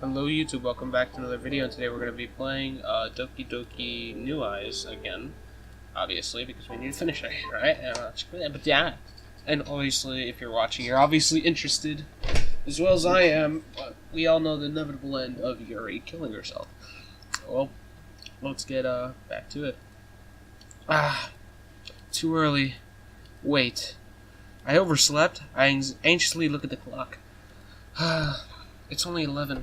Hello YouTube, welcome back to another video, and today we're going to be playing Doki Doki New Eyes again, obviously, because we need to finish it, right? But yeah, and obviously, if you're watching, you're obviously interested, as well as I am, but we all know the inevitable end of Yuri killing herself. Well, let's get back to it. Too early. Wait. I overslept? I anxiously look at the clock. It's only 11.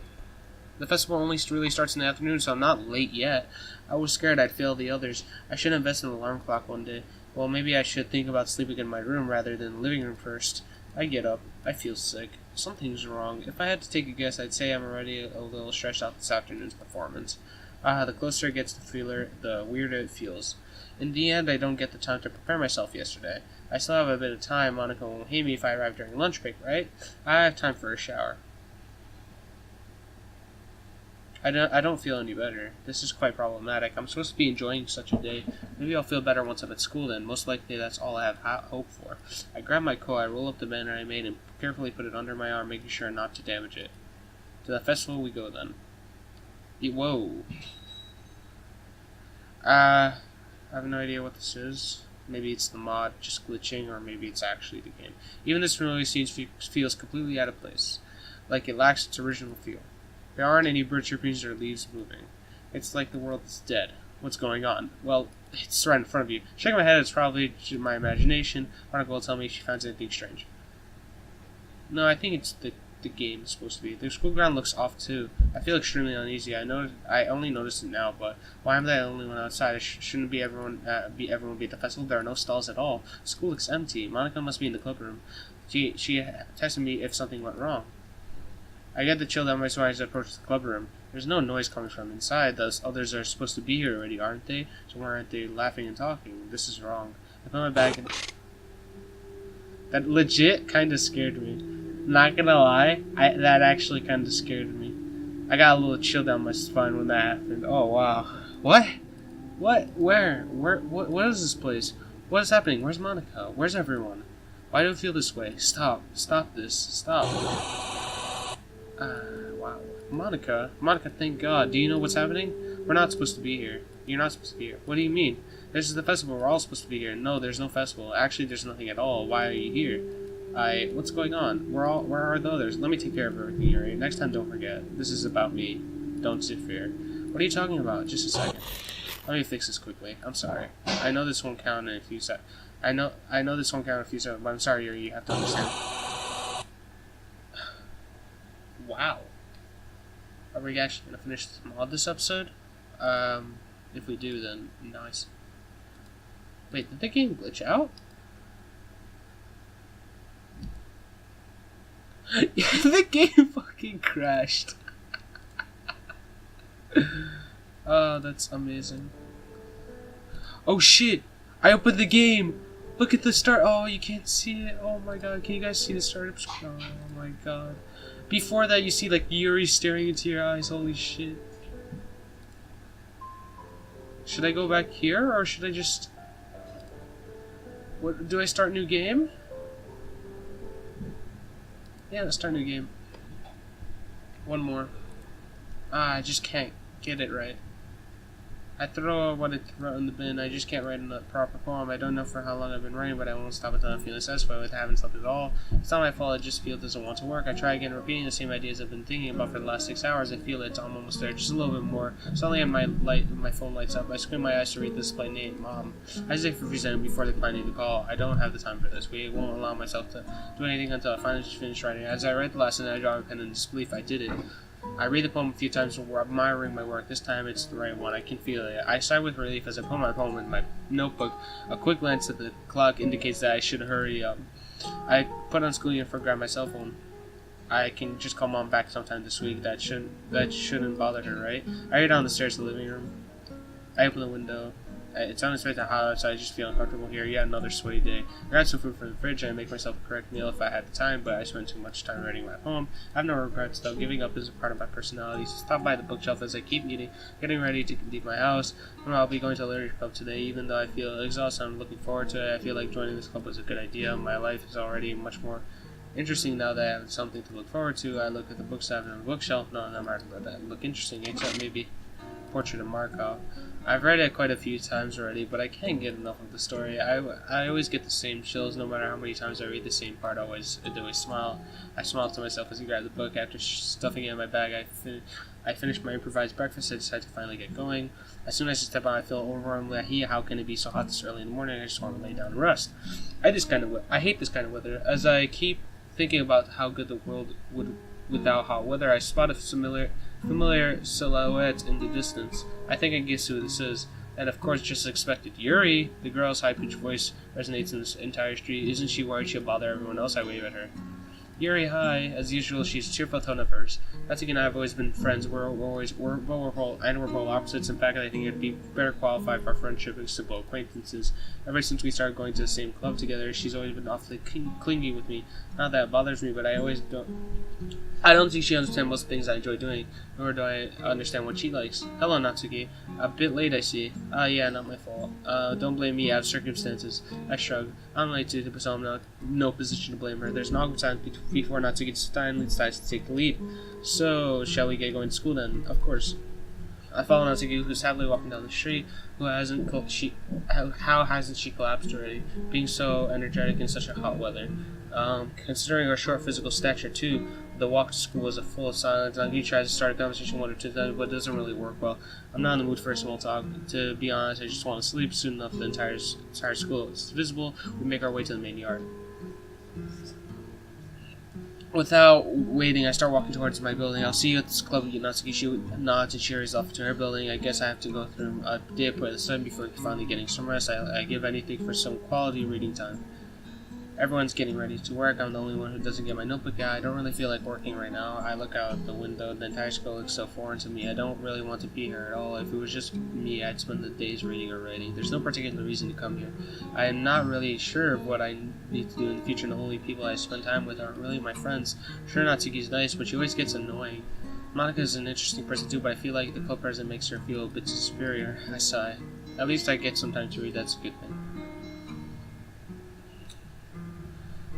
The festival only really starts in the afternoon, so I'm not late yet. I was scared I'd fail the others. I should invest in an alarm clock one day. Well, maybe I should think about sleeping in my room rather than the living room first. I get up. I feel sick. Something's wrong. If I had to take a guess, I'd say I'm already a little stressed out this afternoon's performance. The closer it gets to Feeler, the weirder it feels. In the end, I don't get the time to prepare myself yesterday. I still have a bit of time. Monica won't hate me if I arrive during lunch break, right? I have time for a shower. I don't feel any better. This is quite problematic. I'm supposed to be enjoying such a day. Maybe I'll feel better once I'm at school then. Most likely that's all I have hope for. I grab my coat, I roll up the banner I made, and carefully put it under my arm, making sure not to damage it. To the festival we go then. Whoa. I have no idea what this is. Maybe it's the mod just glitching, or maybe it's actually the game. Even this familiar scene feels completely out of place. Like it lacks its original feel. There aren't any bird chirpings or leaves moving. It's like the world is dead. What's going on? Well, it's right in front of you. Shaking my head, it's probably my imagination. Monica will tell me if she finds anything strange. No, I think it's the game is supposed to be. The school ground looks off too. I feel extremely uneasy. I only noticed it now, but why am I the only one outside? Shouldn't be everyone be at the festival? There are no stalls at all. School looks empty. Monica must be in the club room. She tested me if something went wrong. I get the chill down my spine as I approach the club room. There's no noise coming from inside. Those others are supposed to be here already, aren't they? So why aren't they laughing and talking? This is wrong. I put my bag in. That legit kind of scared me. Not gonna lie, that actually kind of scared me. I got a little chill down my spine when that happened. Oh wow. What? What? Where? What is this place? What is happening? Where's Monica? Where's everyone? Why do I feel this way? Stop. Stop this. Stop. Wow. Monica, thank God. Do you know what's happening? We're not supposed to be here. You're not supposed to be here. What do you mean? This is the festival. We're all supposed to be here. No, there's no festival. Actually, there's nothing at all. Why are you here? What's going on? Where are the others? Let me take care of everything, alright? Next time, don't forget. This is about me. Don't sit fear. What are you talking about? Just a second. Let me fix this quickly. I'm sorry. I know this won't count in a few seconds. I know this won't count in a few seconds, but I'm sorry, Yuri. You have to understand. Wow. Are we actually going to finish this mod this episode? If we do, then nice. Wait, did the game glitch out? The game fucking crashed. Oh, that's amazing. Oh shit! I opened the game! Look at the start. Oh, you can't see it. Oh my god, can you guys see the startup? Oh my god. Before that, you see like Yuri staring into your eyes. Holy shit. Should I go back here, or should I just... What, do I start new game? Yeah, let's start new game. One more. I just can't get it right. I throw what I wrote in the bin. I just can't write a proper poem. I don't know for how long I've been writing, but I won't stop until I'm feeling satisfied with having slept at all. It's not my fault. I just feel it doesn't want to work. I try again, repeating the same ideas I've been thinking about for the last 6 hours. I feel it's almost there, just a little bit more. Suddenly, my phone lights up. I squint my eyes to read the display name, Mom. I say for presenting before declining the call. I don't have the time for this. We won't allow myself to do anything until I finally just finish writing. As I write the last sentence, I draw a pen in disbelief. I did it. I read the poem a few times before admiring my work. This time it's the right one. I can feel it. I sigh with relief as I put my poem in my notebook. A quick glance at the clock indicates that I should hurry up. I put on school uniform, grab my cell phone. I can just call Mom back sometime this week. That shouldn't bother her, right? I hurry down the stairs to the living room. I open the window. It's unexpected hot outside. I just feel uncomfortable here. Yet another sweaty day. I grab some food from the fridge and I make myself a correct meal if I had the time, but I spend too much time writing my poem. I have no regrets, though. Giving up is a part of my personality. So stop by the bookshelf as I keep eating, getting ready to leave my house. I'll be going to a literature club today. Even though I feel exhausted, I'm looking forward to it. I feel like joining this club was a good idea. My life is already much more Interesting now that I have something to look forward to. I look at the books I have on the bookshelf. None of them are that look interesting, except maybe Portrait of Markov. I've read it quite a few times already, but I can't get enough of the story. I always get the same chills no matter how many times I read the same part. It always smile. I smile to myself as I grab the book. After stuffing it in my bag, I finish my improvised breakfast. I decide to finally get going. As soon as I step out, I feel overwhelmed with heat. How can it be so hot this early in the morning? I just want to lay down and rest. I hate this kind of weather. As I keep thinking about how good the world would without hot weather, I spot a familiar silhouette in the distance. I think I guess who this is. And of course, just expected. Yuri! The girl's high-pitched voice resonates in this entire street. Isn't she worried she'll bother everyone else? I wave at her. Yuri, hi. As usual, she's a cheerful tone of hers. Natsuki and I have always been friends. We're polar opposites. In fact, I think it'd be better qualified for our friendship as simple acquaintances. Ever since we started going to the same club together, she's always been awfully clingy with me. Not that it bothers me, but I don't think she understands most things I enjoy doing, nor do I understand what she likes. Hello, Natsuki. A bit late, I see. Yeah, not my fault. Don't blame me, I have circumstances. I shrug. I'm late too, so I'm no position to blame her. There's an awkward time before Natsuki finally decides to take the lead. So, shall we get going to school then? Of course. I follow Natsuki, who's happily walking down the street. How hasn't she collapsed already? Being so energetic in such a hot weather. Considering her short physical stature too, the walk to school was full of silence. Natsuki tries to start a conversation one or two times, but it doesn't really work well. I'm not in the mood for small talk. To be honest, I just want to sleep. Soon enough, the entire school is visible. We make our way to the main yard. Without waiting, I start walking towards my building. I'll see you at this club. Natsuki, she nods and she hurries off to her building. I guess I have to go through a day of the sun before finally getting some rest. I give anything for some quality reading time. Everyone's getting ready to work. I'm the only one who doesn't get my notebook out. I don't really feel like working right now. I look out the window. The entire school looks so foreign to me. I don't really want to be here at all. If it was just me, I'd spend the days reading or writing. There's no particular reason to come here. I am not really sure of what I need to do in the future, and the only people I spend time with aren't really my friends. Sure, Natsuki's nice, but she always gets annoying. Monika's an interesting person too, but I feel like the club president makes her feel a bit superior. I sigh. At least I get some time to read. That's a good thing.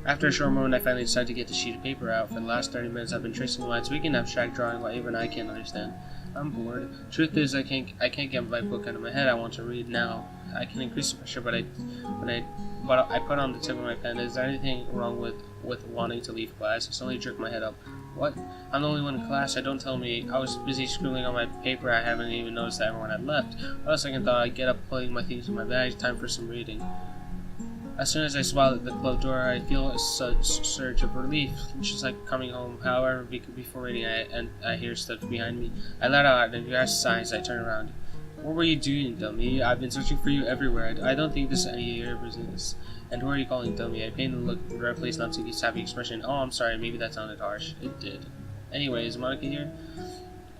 After a short moment, I finally decide to get the sheet of paper out. For the last 30 minutes, I've been tracing lines, weak and abstract drawing what even I can't understand. I'm bored. Truth is, I can't get my book out of my head. I want to read now. I can increase the pressure, but I put on the tip of my pen. Is there anything wrong with wanting to leave class? I suddenly jerk my head up. What? I'm the only one in class. Don't tell me. I was busy scribbling on my paper. I haven't even noticed that everyone had left. Without a second thought, I get up, putting my things in my bag. Time for some reading. As soon as I spot at the club door, I feel a surge of relief, just like coming home. However, before reading, I hear steps behind me. I let out a vast sigh as I turn around. What were you doing, dummy? I've been searching for you everywhere. I don't think this is any of your business. And who are you calling dummy? I painted the look in the right place, Natsuki's happy expression. Oh, I'm sorry, maybe that sounded harsh. It did. Anyway, is Monica here?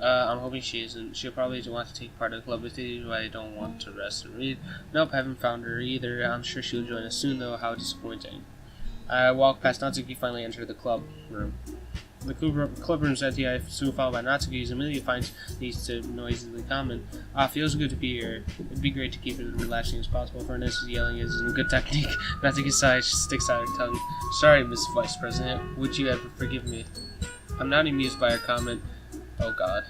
I'm hoping she isn't. She'll probably want to take part in the club with you, but I don't want to rest and read. Nope, haven't found her either. I'm sure she'll join us soon, though. How disappointing. I walk past Natsuki, finally enter the club room. The club room's empty. I soon followed by Natsuki, who immediately finds these to noisily comment. Feels good to be here. It'd be great to keep it as relaxing as possible. For instance, yelling isn't a good technique. Natsuki sighs, sticks out her tongue. Sorry, Miss Vice President. Would you ever forgive me? I'm not amused by her comment. Oh god.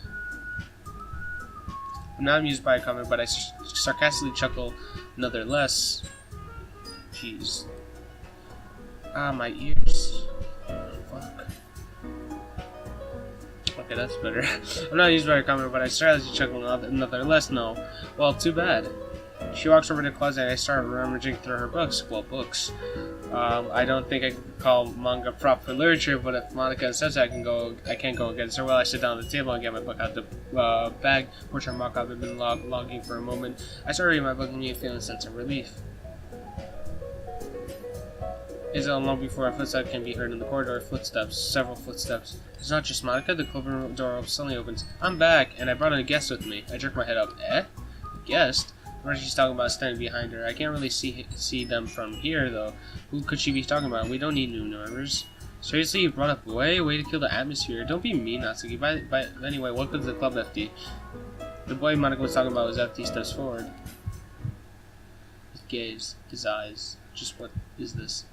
I'm not amused by a comment, but I sarcastically chuckle nonetheless. Jeez. My ears. Fuck. Okay, that's better. I'm not amused by a comment, but I sarcastically chuckle nonetheless. No. Well, too bad. She walks over to the closet and I start rummaging through her books. Well, books. I don't think I can call manga proper literature, but if Monica says I can't go against her. Well, I sit down at the table and get my book out of the bag, which I mark up. I've been logging for a moment. I start reading my book and me feeling a sense of relief. It's not long before a footstep can be heard in the corridor. Footsteps, several footsteps. It's not just Monica. The club door suddenly opens. I'm back, and I brought a guest with me. I jerk my head up. A guest? What she's talking about standing behind her. I can't really see them from here, though. Who could she be talking about? We don't need new members. Seriously, you brought a boy? Way to kill the atmosphere. Don't be mean, Natsuki. Anyway, welcome to the club, FD. The boy Monica was talking about was FD steps forward. His gaze, his eyes. Just what is this?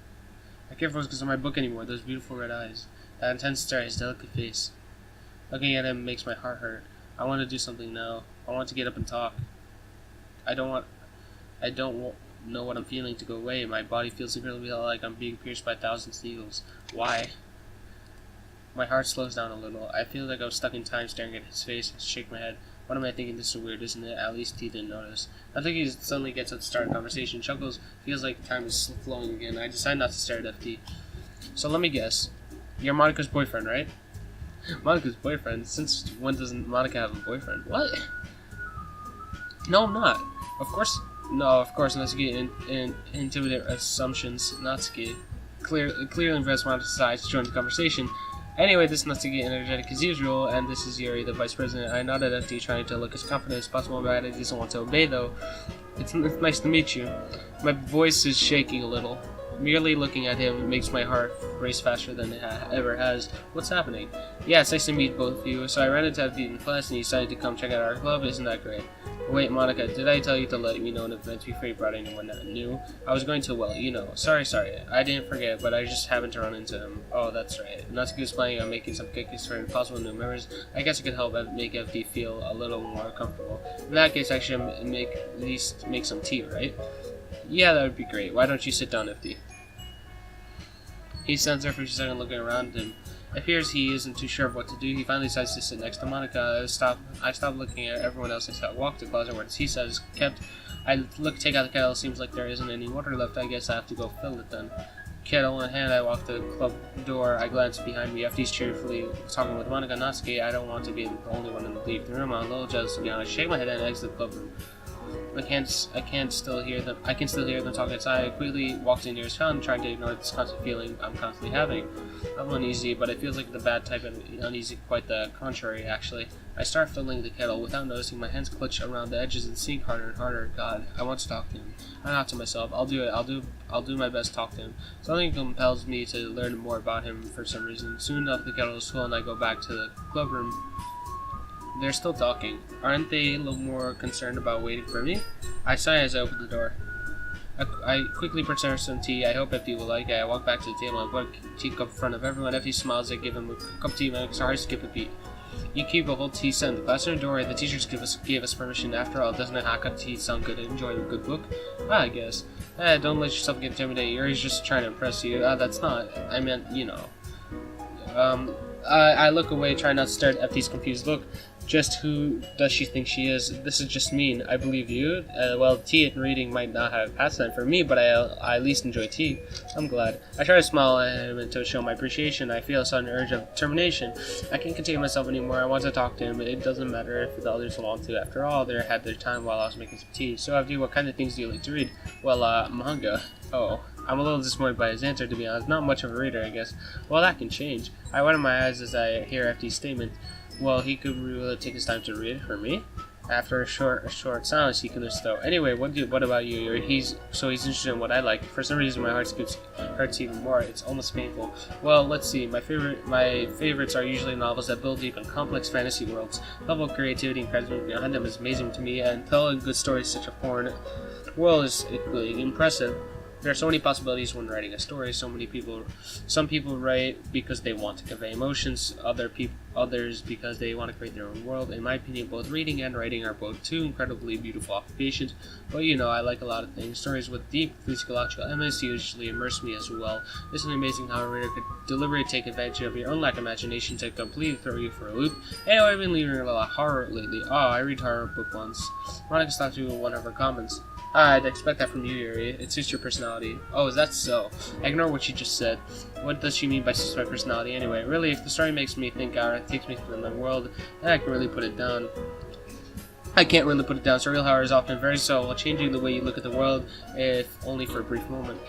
I can't focus on my book anymore. Those beautiful red eyes. That intense stare, his delicate face. Looking at him makes my heart hurt. I want to do something now. I want to get up and talk. I don't know what I'm feeling to go away. My body feels incredibly like I'm being pierced by 1,000 needles. Why? My heart slows down a little. I feel like I was stuck in time staring at his face and shake my head. What am I thinking? This is weird, isn't it? At least he didn't notice. I think he suddenly gets up to start a conversation. Chuckles. Feels like time is flowing again. I decide not to stare at FT. So let me guess. You're Monica's boyfriend, right? Monica's boyfriend? Since when doesn't Monica have a boyfriend? What? No, I'm not. Of course. No, of course, Natsuki intimidate assumptions. Natsuki clearly invests Monica's side to join the conversation. Anyway, this is Natsuki energetic as usual, and this is Yuri, the vice president. I nodded at FD, trying to look as confident as possible, but I doesn't want to obey, though. It's nice to meet you. My voice is shaking a little. Merely looking at him makes my heart race faster than it ever has. What's happening? Yeah, it's nice to meet both of you. So I ran into FD in class, and he decided to come check out our club. Isn't that great? Wait, Monica, did I tell you to let me know in advance before you brought anyone new? I was going to, well, you know. Sorry. I didn't forget, but I just happened to run into him. Oh, that's right. Natsuki was planning on making some cookies for possible new members. I guess it could help make FD feel a little more comfortable. In that case, I should at least make some tea, right? Yeah, that would be great. Why don't you sit down, FD? He stands there for a second looking around him. It appears he isn't too sure of what to do. He finally decides to sit next to Monica. I stop looking at everyone else and walk to the closet where the tea set is kept. I take out the kettle. Seems like there isn't any water left. I guess I have to go fill it then. Kettle in hand, I walk to the club door. I glance behind me. FD's cheerfully talking with Monica. Natsuki. I don't want to be the only one to leave the room. I'm a little jealous to be honest. I shake my head and exit the club room. I can still hear them talking outside. I quickly walked in nearest fountain, trying to ignore this constant feeling I'm constantly having. I'm uneasy, but it feels like the bad type of uneasy, quite the contrary, actually. I start filling the kettle without noticing. My hands clutch around the edges and sink harder and harder. God, I want to talk to him. I thought to myself, I'll do it. I'll do my best to talk to him. Something compels me to learn more about him for some reason. Soon enough, the kettle is full, and I go back to the club room. They're still talking. Aren't they a little more concerned about waiting for me? I sigh as I open the door. I quickly prepare some tea. I hope FD will like it. I walk back to the table and put a teacup in front of everyone. FD smiles. I give him a cup of tea. My heart skip a beat. You keep a whole tea set in the classroom. Don't worry, the teachers gave us permission. After all, doesn't a hot cup of tea sound good? Enjoy a good book? I guess. Don't let yourself get intimidated. Yuri's just trying to impress you. That's not. I meant, you know. I look away, trying not to stare at FD's confused look. Just who does she think she is? This is just mean. I believe you. Well, tea and reading might not have pastime for me, but I at least enjoy tea. I'm glad. I try to smile at him and to show my appreciation. I feel a sudden urge of determination. I can't contain myself anymore. I want to talk to him. It doesn't matter if the others want to. After all, they had their time while I was making some tea. So, FD, what kind of things do you like to read? Well, manga. Oh. I'm a little disappointed by his answer, to be honest. Not much of a reader, I guess. Well, that can change. I widen my eyes as I hear FD's statement. Well, he could really take his time to read it for me. After a short silence, he continues though. Anyway, what about you? He's interested in what I like. For some reason, my heart hurts even more. It's almost painful. Well, let's see. My favorites are usually novels that build deep and complex fantasy worlds. The level of creativity and creativity behind them is amazing to me, and telling good stories such a foreign world is equally impressive. There are so many possibilities when writing a story. Some people write because they want to convey emotions, others because they want to create their own world. In my opinion, both reading and writing are both two incredibly beautiful occupations. But you know, I like a lot of things. Stories with deep physiological elements usually immerse me as well. Isn't it amazing how a reader could deliberately take advantage of your own lack of imagination to completely throw you for a loop? Anyway, I've been reading a lot of horror lately. Oh, I read horror book once. Monica stopped me with one of her comments. I'd expect that from you, Yuri. It suits your personality. Oh, is that so? Ignore what she just said. What does she mean by suits my personality anyway? Really, if the story makes me think or takes me to another world, then I can really put it down. I can't really put it down. Surreal horror is often very subtle, changing the way you look at the world, if only for a brief moment.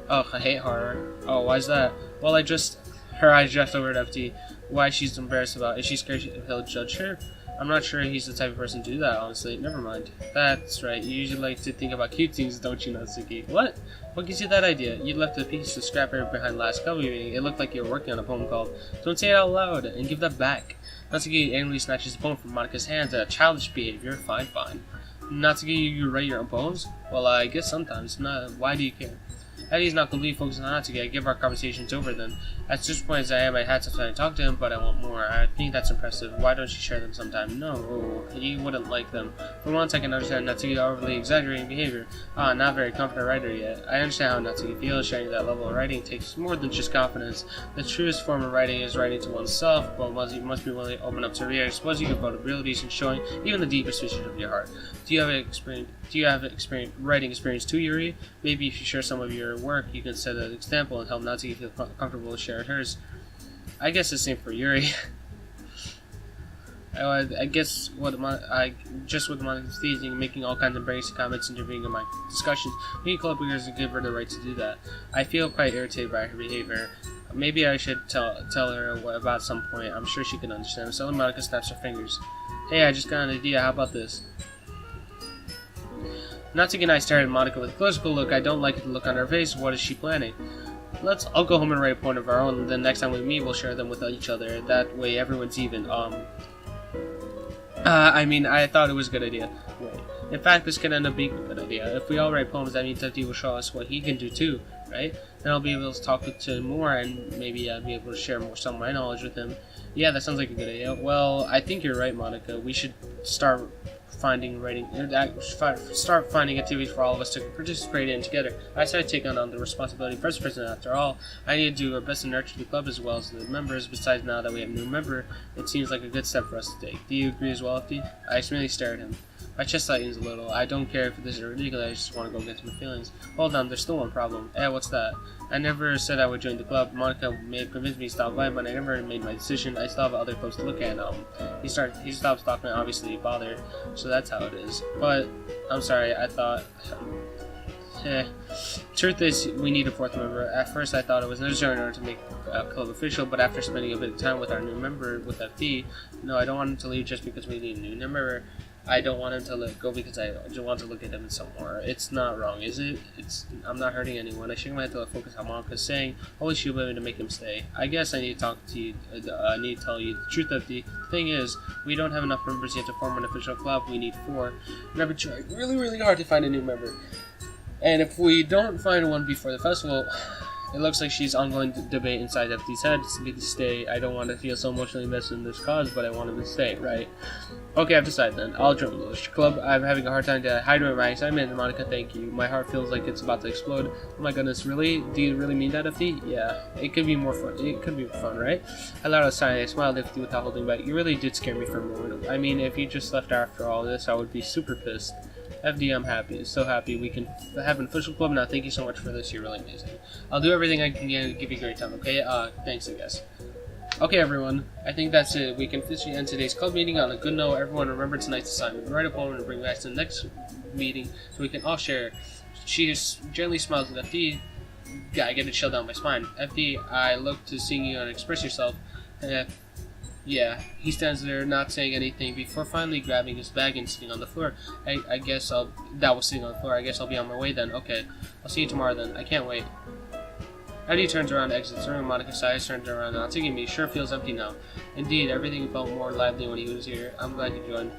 Ugh, I hate horror. Oh, why's that? Well, her eyes drift over at FD. Why she's embarrassed about? Is she scared he'll judge her? I'm not sure he's the type of person to do that, honestly. Never mind. That's right. You usually like to think about cute things, don't you, Natsuki? What? What gives you that idea? You left a piece of scrap paper behind last club meeting. It looked like you were working on a poem called Don't Say It Out Loud and Give That Back. Natsuki angrily snatches the poem from Monica's hands. Childish behavior. Fine. Natsuki, you write your own poems? Well, I guess sometimes. Why do you care? Eddie's not completely focused on Natsuki. I give our conversations over then. At such point as I am, I had some time to talk to him, but I want more. I think that's impressive. Why don't you share them sometime? No, you wouldn't like them. For once, I can understand Natsuki's overly exaggerating behavior. Not very confident writer yet. I understand how Natsuki feels. Sharing that level of writing takes more than just confidence. The truest form of writing is writing to oneself, but you must be willing to open up to readers, expose your vulnerabilities, and showing even the deepest features of your heart. Do you have writing experience too, Yuri? Maybe if you share some of your work, you can set an example and help Natsuki feel comfortable to share hers. I guess the same for Yuri. I guess with Monica's teasing, making all kinds of embarrassing comments, intervening in my discussions, being club leaders give her the right to do that. I feel quite irritated by her behavior. Maybe I should tell her about some point. I'm sure she can understand. Suddenly Monica snaps her fingers. Hey, I just got an idea. How about this? Natsuki and I stare at Monica with a quizzical look. I don't like the look on her face. What is she planning? I'll go home and write a point of our own, and then next time we meet, we'll share them with each other. That way, everyone's even. I thought it was a good idea. Wait. In fact, this could end up being a good idea. If we all write poems, that means FD will show us what he can do too, right? Then I'll be able to talk to him more, and maybe I'll be able to share some of my knowledge with him. Yeah, that sounds like a good idea. Well, I think you're right, Monica. We should start finding activities for all of us to participate in together. I decided to take on the responsibility first person. After all, I need to do our best to nurture the club as well as the members. Besides, now that we have a new member, it seems like a good step for us to take. Do you agree as well, FD? I merely stare at him. My chest tightens a little. I don't care if this is ridiculous, I just want to go get to my feelings. Hold on, there's still one problem. What's that? I never said I would join the club. Monica may have convinced me to stop by, but I never made my decision. I still have other clubs to look at. He stops talking, obviously bothered, so that's how it is. But, I'm sorry, I thought... Truth is, we need a fourth member. At first I thought it was necessary in order to make a club official, but after spending a bit of time with our new member, with FD, no, I don't want him to leave just because we need a new member. I don't want him to let go because I just want to look at him some more. It's not wrong, is it? I'm not hurting anyone. I shake my head to focus on Monica's saying, holy shoot, to make him stay. I guess I need to talk to you, I need to tell you the truth of the thing is, we don't have enough members yet to form an official club. We need 4. And I've been trying really, really hard to find a new member. And if we don't find one before the festival, it looks like she's ongoing debate inside FD's head to stay. I don't want to feel so emotionally invested in this cause, but I want him to stay, right? Okay, I've decided then. I'll join the Literature Club. I'm having a hard time to hide my excitement. Monica, thank you. My heart feels like it's about to explode. Oh my goodness, really? Do you really mean that, FD? Yeah. It could be more fun. It could be fun, right? I let out a sigh. I smiled at FD without holding back. You really did scare me for a moment. I mean, if you just left after all this, I would be super pissed. FD, I'm happy. So happy we can have an official club now. Thank you so much for this. You're really amazing. I'll do everything I can to give you a great time, okay? Thanks, I guess. Okay, everyone. I think that's it. We can officially end today's club meeting on a good note. Everyone remember tonight's assignment. Write a poem and bring it back to the next meeting so we can all share. She just gently smiles at FD. Yeah, I get a chill down my spine. FD, I look to seeing you and express yourself. Yeah, he stands there not saying anything before finally grabbing his bag and sitting on the floor. I guess that was sitting on the floor. I guess I'll be on my way then. Okay, I'll see you tomorrow then. I can't wait. Eddie turns around, exits the room. Monica sighs, turns around, not taking me. Sure feels empty now. Indeed, everything felt more lively when he was here. I'm glad you joined.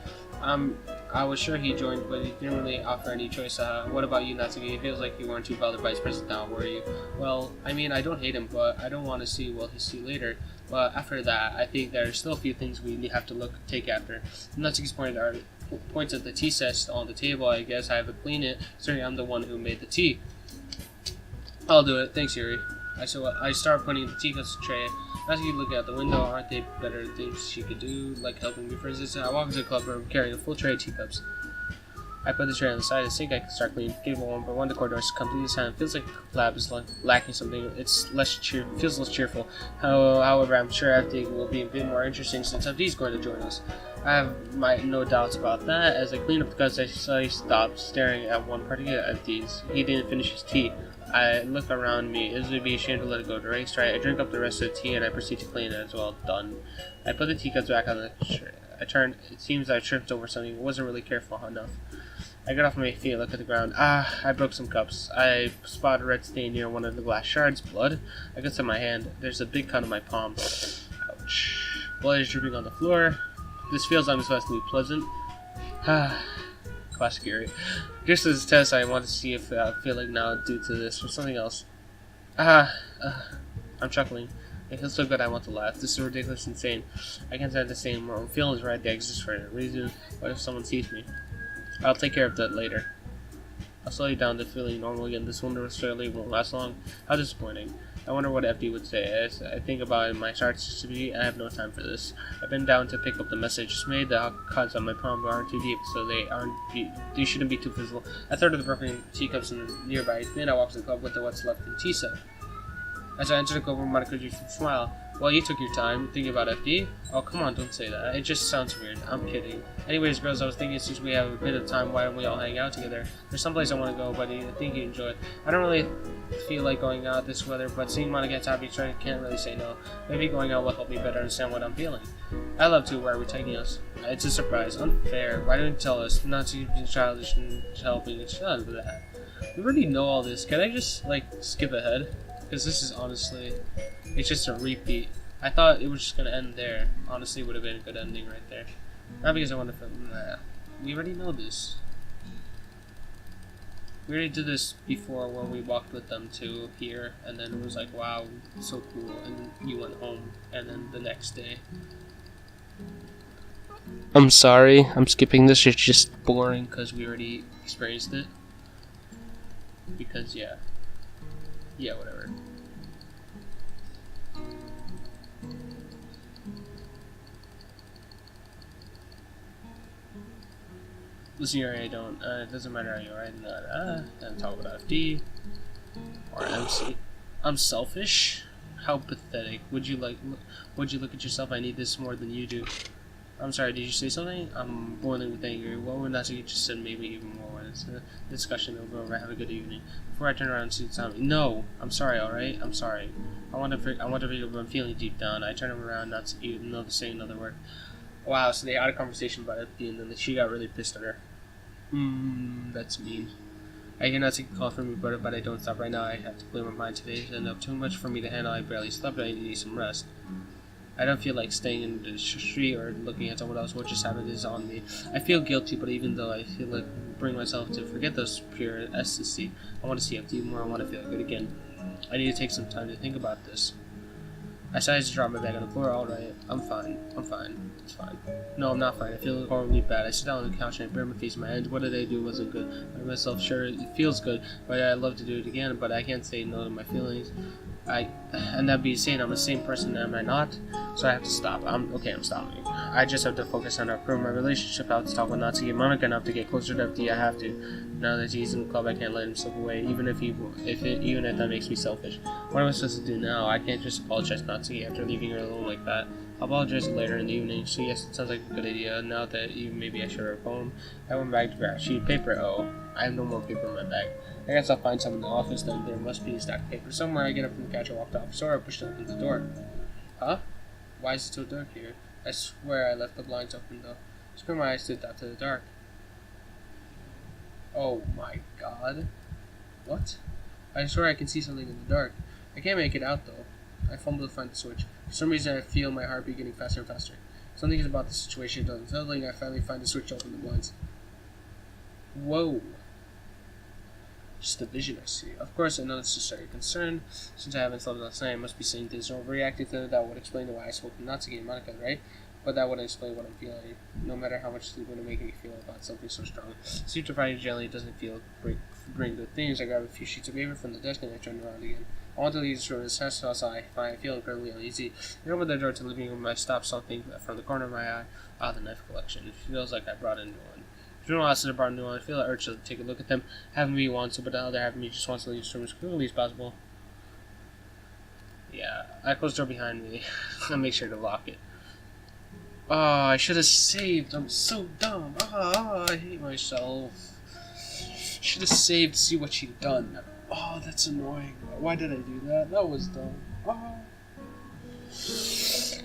I was sure he joined, but he didn't really offer any choice. What about you, Natsuki? It feels like you weren't too bothered by his presence now, were you? Well, I mean, I don't hate him, but I don't want to see what he'll see later. But after that, I think there are still a few things we have to take after. Natsuki's points at the tea set on the table. I guess I have to clean it. Certainly, I'm the one who made the tea. I'll do it. Thanks, Yuri. I start putting the teacups tray. Natsuki looking out the window. Aren't they better things she could do, like helping me? For instance, I walk into the club room carrying a full tray of teacups. I put the tray on the side of the sink. I can start cleaning. Give one, but when the corridors come to this hand, it feels like the lab is lacking something. Feels less cheerful. However, I'm sure FD will be a bit more interesting since FD is going to join us. I have no doubts about that. As I clean up the cups, I suddenly stopped staring at one particular FD's. He didn't finish his tea. I look around me. It would be a shame to let it go to waste, right? I drink up the rest of the tea and I proceed to clean it as well. Done. I put the teacups back on the tray. I turned. It seems I tripped over something. Wasn't really careful enough. I get off my feet and look at the ground. I broke some cups. I spot a red stain near one of the glass shards. Blood? I glance at my hand. There's a big cut on my palm. Ouch. Blood is dripping on the floor. This feels unexpectedly pleasant. Classic Gary. Just as a test, I want to see if I feel like now due to this or something else. I'm chuckling. It feels so good I want to laugh. This is ridiculous, insane. I can't stand the same wrong feelings right. They exist for a reason. What if someone sees me? I'll take care of that later. I'll slow you down to feeling normal again. This wonder certainly won't last long. How disappointing. I wonder what FD would say. As I think about it, my starts to be, I have no time for this. I've been down to pick up the message just made. The cuts on my palm aren't too deep, so they shouldn't be too visible. A third of the broken teacups in the nearby. Then I walk to the club with the what's left in the tea set. As I entered the club, Monica drew a smile. Well, you took your time thinking about FD? Oh, come on, don't say that. It just sounds weird. I'm kidding. Anyways, girls, I was thinking since we have a bit of time, why don't we all hang out together? There's someplace I want to go, but I think you enjoy it. I don't really feel like going out this weather, but seeing Monica gets happy, I can't really say no. Maybe going out will help me better understand what I'm feeling. I love to. Where are we taking us? It's a surprise. Unfair. Why don't you tell us? Not to be childish and helping each other with that. We already know all this. Can I just, like, skip ahead? Because this is honestly, it's just a repeat. I thought it was just going to end there. Honestly, it would have been a good ending right there. Not because I want to film. Nah. We already know this. We already did this before when we walked with them to here. And then it was like, wow, so cool. And then you went home. And then the next day. I'm sorry. I'm skipping this. It's just boring because we already experienced it. Because, yeah. Yeah, whatever. Listen here, I don't, it doesn't matter how you are, and talk about FD, or MC. I'm selfish? How pathetic. Would you look at yourself? I need this more than you do. I'm sorry, did you say something? I'm boiling with anger. What would not you just said made me even more when it's a discussion over. Have a good evening. Before I turn around and see Tommy. No, I'm sorry, alright? I'm sorry. I want to figure what I'm feeling deep down. I turn him around, not to even know to say another word. Wow, so they had a conversation about it, and then she got really pissed at her. That's mean. I cannot take a call from your brother, but I don't stop right now. I have to clear my mind today. It's enough too much for me to handle. I barely slept. I need some rest. I don't feel like staying in the street or looking at someone else. What just happened is on me. I feel guilty, but even though I feel like bring myself to forget those pure ecstasy, I want to see FD more. I want to feel good again. I need to take some time to think about this. I decided to drop my bag on the floor. Alright, I'm fine. It's fine. No, I'm not fine. I feel horribly bad. I sit down on the couch and I bury my face in my hands. What did I do? Wasn't good. I made myself sure it feels good, but I'd love to do it again, but I can't say no to my feelings. And that being said, I'm the same person, am I not? So I have to stop. I'm stopping. I just have to focus on improving my relationship. I have to stop with not to get Monica enough to get closer to FD. I have to. Now that he's in the club, I can't let himself away, even if that makes me selfish. What am I supposed to do now? I can't just apologize not to after leaving her alone like that. I'll apologize later in the evening. So yes, it sounds like a good idea. Now that maybe I should have phone. I went back to grab a sheet of paper. Oh, I have no more paper in my bag. I guess I'll find some in the office then. There must be a stack of paper somewhere. I get up from the couch and walk to the office door. I pushed open the door. Huh? Why is it so dark here? I swear I left the blinds open though. Screw my eyes stood out to the dark. Oh my god. What? I swear I can see something in the dark. I can't make it out though. I fumble to find the switch. For some reason I feel my heartbeat getting faster and faster. Something is about the situation doesn't tell me. I finally find the switch to open the blinds. Whoa. Just a vision I see. Of course, unnecessary concern. Since I haven't slept last night, I must be saying things or overreacting to it. That would explain why I spoke not to get Monica, right? But that wouldn't explain what I'm feeling. No matter how much sleep would make me feel about something so strong. Sleep deprived generally doesn't feel bring good things. I grab a few sheets of paper from the desk and I turn around again. I want to leave this room as fast as I feel incredibly uneasy. I open the door to the living room. I stop something from the corner of my eye. The knife collection. It feels like I brought in one. If I brought a new one, I feel the urge to take a look at them. Half of me wants to, but the other half of me just wants to leave this room as quickly as possible. Yeah, I close the door behind me. I'll make sure to lock it. Oh, I should have saved. I'm so dumb. I hate myself. Should have saved to see what she'd done. Oh, that's annoying. Why did I do that? That was dumb.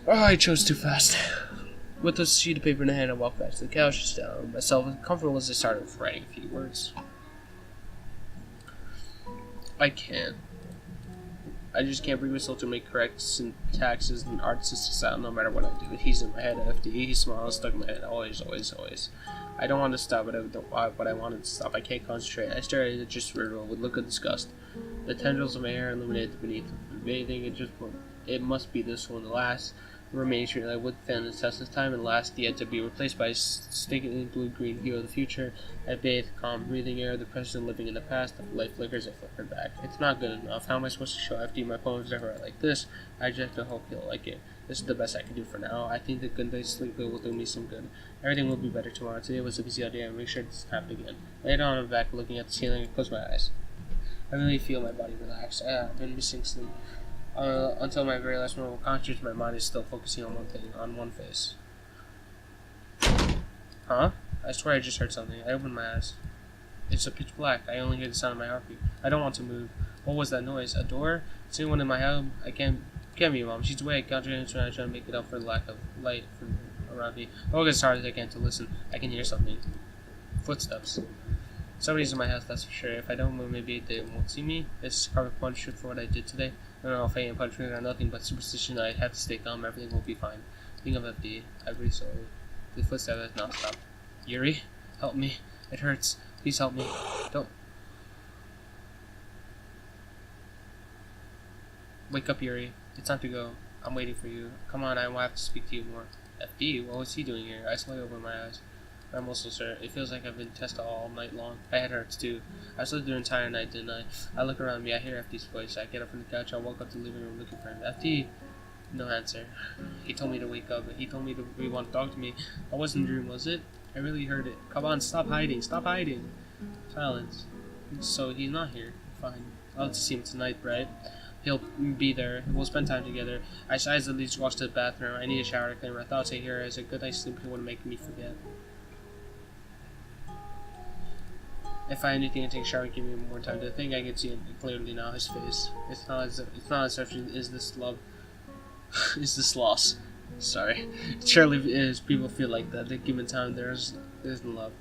I chose too fast. With a sheet of paper in the hand, I walk back to the couch, sit down myself, as comfortable as I started writing a few words. I can't. I just can't bring myself to make correct syntaxes and artistic sound no matter what I do. He's in my head, FD, he smiles, stuck in my head, always, always, always. I don't want to stop, but I wanted to stop. I can't concentrate. I stare at it just for a with a look of disgust. The tendrils of my hair illuminated beneath bathing. It must be this one, the last remaining street I would stand the test of time and last yet to be replaced by a stinking blue-green hero of the future. I bathe, calm, breathing air, the present living in the past. The light flickers, I flickered back. It's not good enough. How am I supposed to show FD my poems ever like this? I just hope he'll like it. This is the best I can do for now. I think the good night's sleep will do me some good. Everything will be better tomorrow. Today was a busy day. I'll make sure it doesn't happen again. Later on, I'm back looking at the ceiling and close my eyes. I really feel my body relax. I've been missing sleep. Until my very last moment of consciousness, my mind is still focusing on one thing, on one face. Huh? I swear I just heard something. I opened my eyes. It's a pitch black. I only hear the sound of my heartbeat. I don't want to move. What was that noise? A door? Is anyone in my house? I can't be, Mom. She's awake. Trying to make it up for the lack of light from around me. Oh, it's hard as I can to listen. I can hear something. Footsteps. Somebody's in my house, that's for sure. If I don't move, maybe they won't see me. It's karmic punishment for what I did today. I don't know if I am punishment or nothing but superstition. I have to stay calm. Everything will be fine. Think of FD. I breathe slowly. The footsteps has not stopped. Yuri, help me. It hurts. Please help me. Don't. Wake up, Yuri. It's time to go. I'm waiting for you. Come on, I will have to speak to you more. FD, what was he doing here? I slowly open my eyes. I'm also sir. It feels like I've been tested all night long. My head hurts too. I slept the entire night, didn't I? I look around me. I hear FD's voice. I get up from the couch. I walk up to the living room looking for him. FD. No answer. He told me to wake up. He told me to want to talk to me. I wasn't a dream, was it? I really heard it. Come on, stop hiding. Stop hiding. Silence. So he's not here. Fine. I'll have to see him tonight, right? He'll be there. We'll spend time together. I at least watch the bathroom. I need a shower to clean my thoughts here as a good night's sleep wouldn't make me forget. If I had anything to take a shower and give me more time to think, I can see it clearly now. His face. It's not as if is this love. Is this loss? Sorry. Surely is people feel like that. They given time there's love.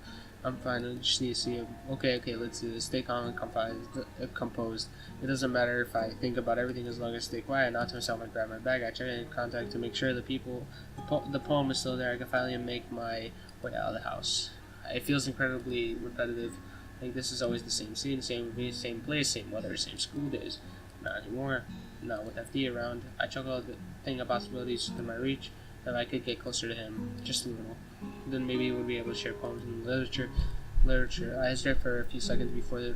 I'm fine. I just need to see him. Okay, let's do this. Stay calm and composed. It doesn't matter if I think about everything as long as I stay quiet. Not to myself, I grab my bag. I check in contact to make sure the poem is still there. I can finally make my way out of the house. It feels incredibly repetitive. Like this is always the same scene, same same place, same weather, same school days. Not anymore. Not with FD around. I chuckle at the thing of possibilities within my reach. If I could get closer to him, just a little, then maybe we would be able to share poems and literature. I hesitated for a few seconds before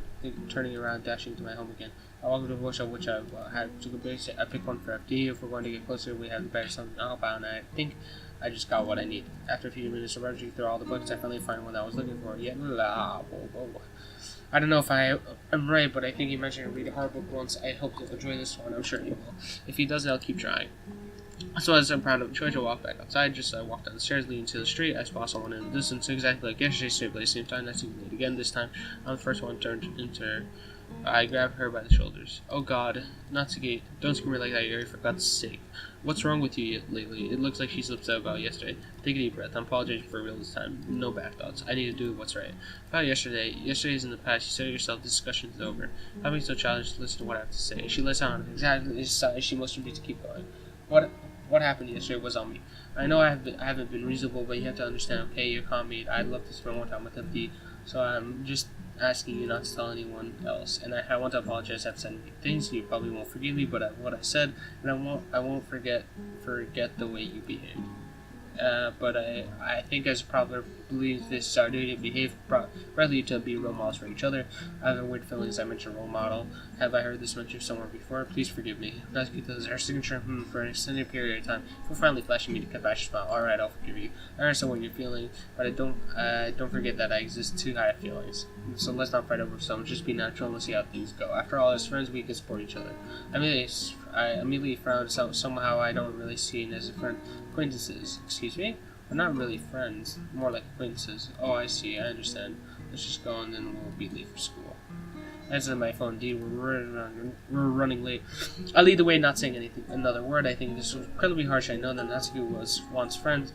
turning around, dashing to my home again. I walked to the bookshop, which I had to go basic. I picked one for FD. If we're going to get closer, we have to better something to help out, and I think I just got what I need. After a few minutes of rummaging through all the books, I finally find one that I was looking for. I don't know if I'm right, but I think he mentioned read a horror book once. I hope he'll enjoy this one. I'm sure he will. If he doesn't, I'll keep trying. So as I'm proud of the choice, I walk back outside. Just as I walk down the stairs leading to the street, I spot someone in the distance, exactly like yesterday, straight at the same time. I see me again. This time, I'm the first one turned into her. I grab her by the shoulders. Oh God, not to get. Don't scream like that, Yuri, for God's sake. What's wrong with you lately? It looks like she's upset about yesterday. Take a deep breath. I'm apologizing for real this time. No bad thoughts. I need to do what's right. About yesterday's in the past. You said to yourself, this discussion is over. Having so challenged to listen to what I have to say. She lets out exactly the size she must need to keep going. What happened yesterday was on me. I know I haven't been reasonable, but you have to understand. Okay, you caught me. I'd love to spend more time with FD, so I'm just asking you not to tell anyone else. And I want to apologize. I've said things you probably won't forgive me, but what I said, and I won't forget the way you behaved. But I think as proper believes this our duty to behave rightly to be role models for each other. I have a weird feeling as I mentioned role model. Have I heard this mentioned somewhere before? Please forgive me. That's because our signature for an extended period of time. For finally flashing me to compassion smile. Alright, I'll forgive you. I understand what you're feeling, but I don't forget that I exist too high feelings. So let's not fight over some. Just be natural and let's see how things go. After all, as friends, we can support each other. I immediately frowned. Somehow I don't really see it as a friend. Acquaintances. Excuse me? We're not really friends. More like acquaintances. Oh, I see. I understand. Let's just go and then we'll be late for school. I answered my phone. Indeed, we're running late. I lead the way, not saying another word. I think this was incredibly harsh. I know that Natsuki was friends,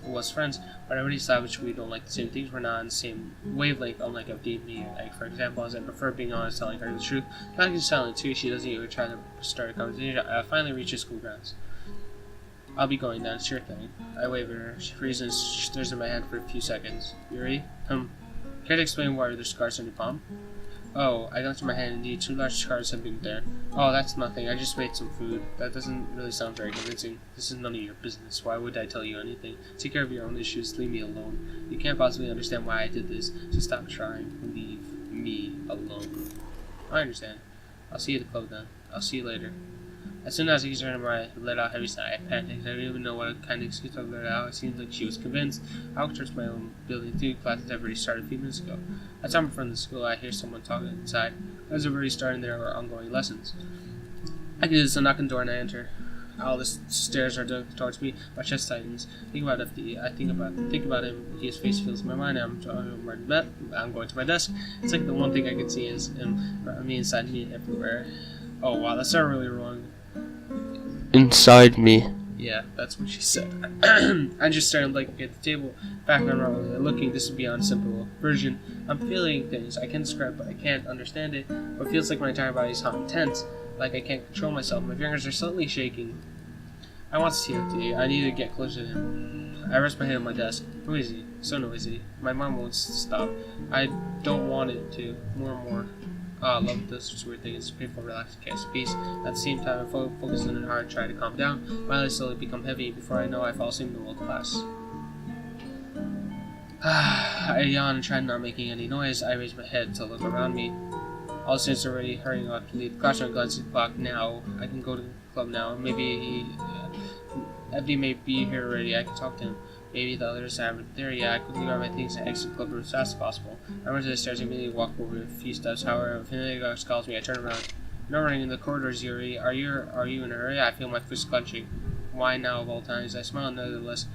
but I already established we don't like the same things. We're not on the same wavelength, unlike FD and me. Like, for example, as I prefer being honest, telling her the truth. Natsuki's silent too. She doesn't even try to start a conversation. I finally reach the school grounds. I'll be going then, sure thing. I wave at her. She freezes, she stares at my hand for a few seconds. Yuri? Care to explain why there's scars on your palm? Oh, I looked at my hand. Indeed, 2 large scars have been there. Oh, that's nothing. I just made some food. That doesn't really sound very convincing. This is none of your business. Why would I tell you anything? Take care of your own issues. Leave me alone. You can't possibly understand why I did this. So stop trying. Leave me alone. I understand. I'll see you at the club then. I'll see you later. As soon as I turned I let out a heavy sigh. I panicked. I didn't even know what kind of excuse I let out. It seemed like she was convinced. I walked towards my own building. 3 classes had already started a few minutes ago. At time in front of the school, I hear someone talking inside. As they're already starting their ongoing lessons. I get a knock on the door and I enter. All the stairs are towards me. My chest tightens. Think about FD. I think about him. His face fills my mind. I'm going to my desk. It's like the one thing I can see is him, me inside me everywhere. Oh wow, that's not really wrong. Inside me. Yeah, that's what she said. I just started looking at the table, back and around, looking. This is beyond simple version. I'm feeling things I can describe, but I can't understand it. But it feels like my entire body is hot and tense, like I can't control myself. My fingers are slightly shaking. I want to see FD. I need to get closer to him. I rest my head on my desk. Noisy, so noisy. My mind won't stop. I don't want it to. More and more. I love this weird thing. It's a painful, relaxing case of peace. At the same time, I focus on it hard, try to calm down. My eyes slowly become heavy. Before I know, I fall asleep in the world class. I yawn and try not making any noise. I raise my head to look around me. All the students are already hurrying off to leave the classroom. I glance at the clock now. I can go to the club now. Maybe FD may be here already. I can talk to him. Maybe the others haven't there yet. I quickly grab my things and exit the club room as fast as possible. I run to the stairs and immediately walk over a few steps. However, if anything else calls me, I turn around. No running in the corridors, Yuri. Are you in a hurry? I feel my fists clenching. Why now of all times? I smile nevertheless.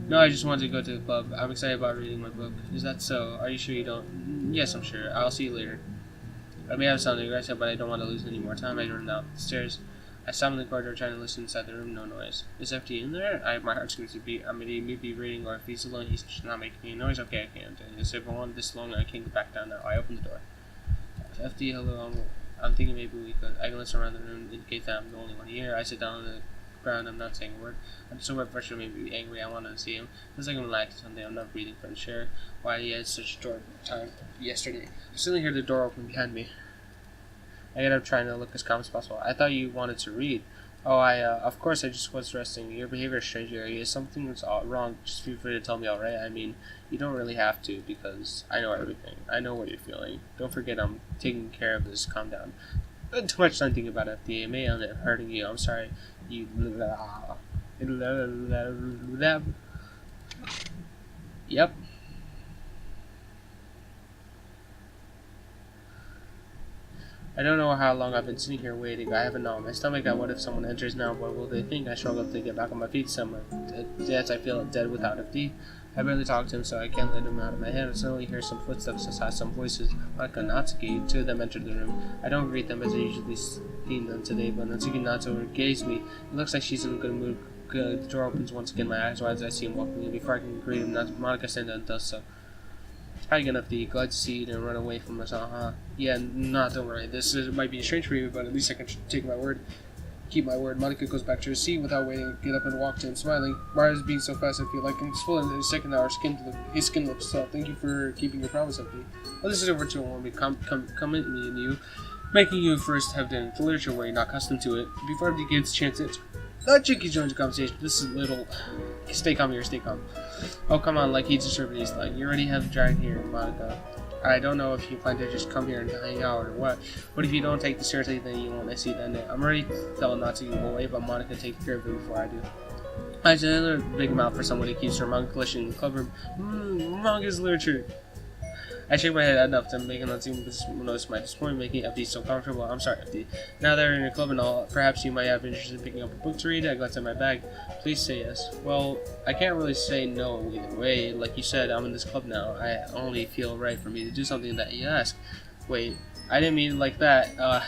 No, I just wanted to go to the club. I'm excited about reading my book. Is that so? Are you sure you don't? Yes, I'm sure. I'll see you later. I may have sounded aggressive, but I don't want to lose any more time. I run down the stairs. I stop in the corridor trying to listen inside the room. No noise. Is FD in there? My heart's going to beat. I may be reading, or if he's alone, he's just not making any noise. Okay, I can't. If I want this long, I can't go back down now. I open the door. FD, hello. I'm thinking maybe we could. I glance around the room, indicate that I'm the only one here. I sit down on the ground. I'm not saying a word. I'm so frustrated, maybe angry. I want to see him. Feels like I'm relaxing something. I'm not breathing from share. Why he had such a dark time yesterday. I suddenly hear the door open behind me. I get up trying to look as calm as possible. I thought you wanted to read. Oh, of course I just was resting. Your behavior is strange, Yuri. If something's wrong, just feel free to tell me, alright? I mean, you don't really have to, because I know everything. I know what you're feeling. Don't forget I'm taking care of this. Calm down. Too much time thinking about FDA. May end up hurting you. I'm sorry. You... Yep. I don't know how long I've been sitting here waiting. I haven't known. My stomach got what if someone enters now? What will they think? I struggle to get back on my feet. I feel dead without FD. I barely talk to him, so I can't let him out of my head. I suddenly hear some footsteps aside, some voices. Like Natsuki. 2 of them entered the room. I don't greet them as I usually seen them today, but Natsuki nods over and gazes me. It looks like she's in a good mood. The door opens once again. My eyes wide as I see him walking in. Before I can greet him, Monica stands up and does so. How you gonna FD? Glad to see you and run away from us, huh? Yeah, don't worry. Might be strange for you, but at least I can take my word. Keep my word. Monica goes back to her seat without waiting. Get up and walk to him, smiling. Maria's being so fast, I feel like I'm full in his second hour. His skin looks soft. Thank you for keeping your promise, FD. Well, this is over to when we comment me and you, making you first have done the literature where you're not accustomed to it. Before FD gets a chance to Chicky joins the conversation. This is little. Stay calm here, stay calm. Oh, come on, like he deserved his line. You already have dragged here, Monica. I don't know if you plan to just come here and hang out or what. But if you don't take this seriously, then you won't see that. I'm ready to tell not to go away, but Monica takes care of it before I do. I just another big mouth for someone who keeps her manga collection in the club room. Manga's literature. I shake my head enough to make Natsuki notice my disappointment, making FD so comfortable. I'm sorry, FD. Now that we're in your club and all, perhaps you might have interest in picking up a book to read. I glance at my bag. Please say yes. Well, I can't really say no either way. Like you said, I'm in this club now. I only feel right for me to do something that you ask. Wait, I didn't mean it like that.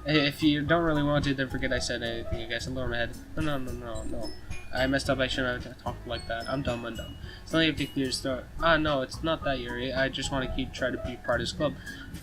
If you don't really want to, then forget I said anything. I guess. Lower my head. No. I messed up. I shouldn't have talked like that. I'm dumb. It's not like you have to clear your throat. No, it's not that, Yuri. I just want to try to be part of this club.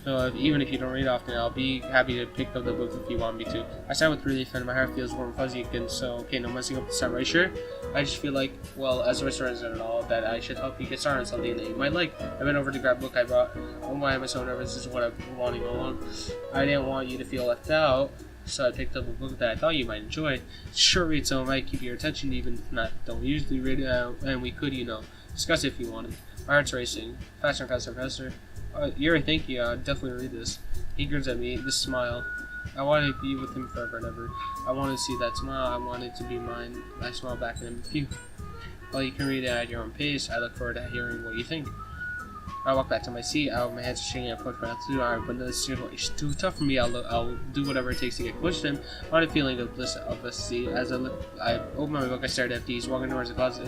So even if you don't read often, I'll be happy to pick up the book if you want me to. I sigh with relief and my heart feels warm and fuzzy again. So okay, no messing up the start, right? Sure. I just feel like, well, as a resident and all, that I should help you get started on something that you might like. I went over to grab a book I brought. Why am I so nervous? This is what I've been wanting all along. I didn't want you to feel left out, so I picked up a book that I thought you might enjoy. It's a short read, so it might keep your attention, even if not. Don't usually read it out, and we could, discuss it if you wanted. My heart's racing. Faster and faster. Yuri, thank you. I'll definitely read this. He grins at me, this smile. I wanted to be with him forever and ever. I wanted to see that smile. I wanted to be mine. I smile back at him. Phew. Well, you can read it at your own pace. I look forward to hearing what you think. I walk back to my seat. My hands are shaking. I push my through arm, but it's too tough for me. I'll do whatever it takes to get close to him. I had a feeling of bliss of a seat. As I opened my book, I stared at these, walking towards the closet.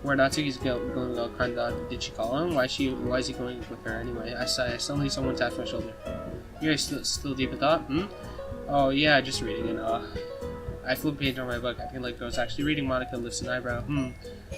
Where Natsuki's going all kind of. Did she call him? Why is he going with her anyway? I sigh. Suddenly, someone taps my shoulder. You're still deep in thought? Oh yeah, just reading it. I flip a page on my book. I feel like I was actually reading. Monica lifts an eyebrow.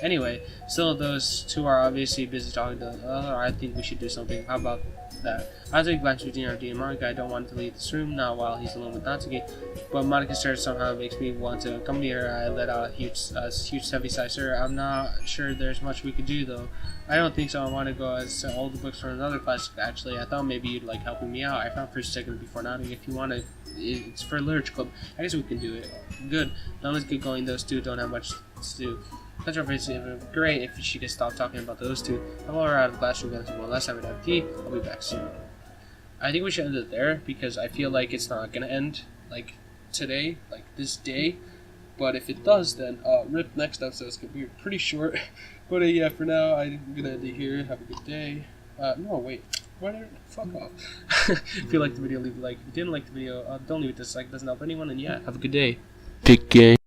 Anyway, still those two are obviously busy talking to the other. I think we should do something. How about that? I take a glance between RD and Monica. I don't want to leave this room now while he's alone with Natsuki. But Monica's stare somehow makes me want to accompany her. I let out a huge heavy sigh. Sir, I'm not sure there's much we could do though. I don't think so. I want to go as all the books from another class. Actually, I thought maybe you'd like helping me out. I found first second before nodding. If you want to, it's for literature club. I guess we can do it. Good. Now let's get going. Those two don't have much to do. Touch her face. Great if she could stop talking about those two. I'm all out of the classroom. That's one last time we'd have tea. I'll be back soon. I think we should end it there because I feel like it's not gonna end like today, like this day. But if it does, then rip next episode is gonna be pretty short. But yeah, for now I'm gonna end it here. Have a good day. No wait. Fuck off. If you liked the video, leave a like. If you didn't like the video, don't leave a dislike. It doesn't help anyone. And yeah, have a good day. Big game.